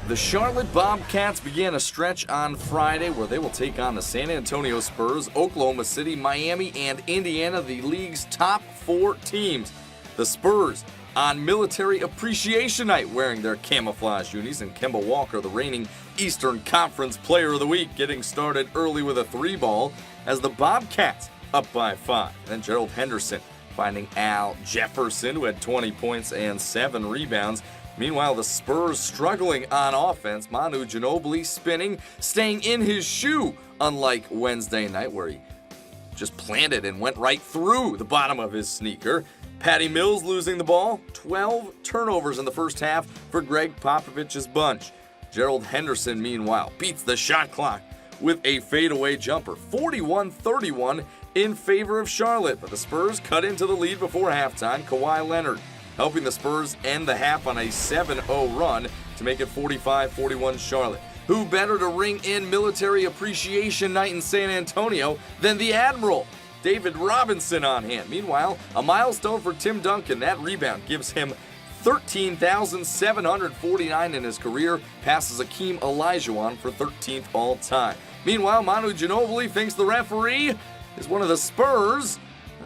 The Charlotte Bobcats began a stretch on Friday where they will take on the San Antonio Spurs, Oklahoma City, Miami, and Indiana, the league's top 4 teams. The Spurs on Military Appreciation Night wearing their camouflage unis, and Kemba Walker, the reigning Eastern Conference Player of the Week, getting started early with a 3-ball as the Bobcats up by 5. Then Gerald Henderson finding Al Jefferson, who had 20 points and 7 rebounds. Meanwhile, the Spurs struggling on offense. Manu Ginobili spinning, staying in his shoe, unlike Wednesday night where he just planted and went right through the bottom of his sneaker. Patty Mills losing the ball. 12 turnovers in the first half for Greg Popovich's bunch. Gerald Henderson, meanwhile, beats the shot clock with a fadeaway jumper. 41-31 in favor of Charlotte, but the Spurs cut into the lead before halftime. Kawhi Leonard helping the Spurs end the half on a 7-0 run to make it 45-41 Charlotte. Who better to ring in Military Appreciation Night in San Antonio than the Admiral, David Robinson, on hand. Meanwhile, a milestone for Tim Duncan. That rebound gives him 13,749 in his career, passes Akeem Olajuwon for 13th all-time. Meanwhile, Manu Ginobili thinks the referee is one of the Spurs.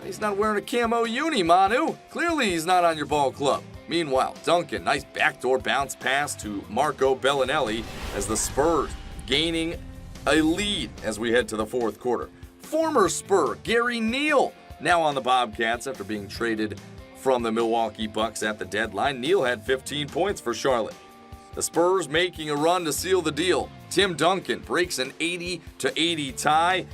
He's not wearing a camo uni, Manu. Clearly he's not on your ball club. Meanwhile, Duncan, nice backdoor bounce pass to Marco Bellinelli as the Spurs gaining a lead as we head to the fourth quarter. Former Spur Gary Neal now on the Bobcats after being traded from the Milwaukee Bucks at the deadline. Neal had 15 points for Charlotte. The Spurs making a run to seal the deal. Tim Duncan breaks an 80-80 tie.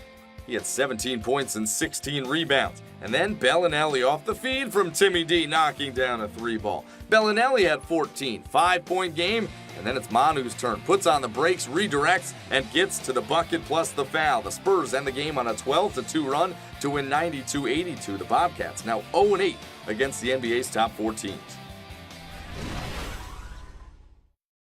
He had 17 points and 16 rebounds. And then Bellinelli off the feed from Timmy D, knocking down a 3-ball. Bellinelli had 14, 5-point game, and then it's Manu's turn. Puts on the brakes, redirects, and gets to the bucket plus the foul. The Spurs end the game on a 12-2 run to win 92-82. The Bobcats now 0-8 against the NBA's top 4 teams.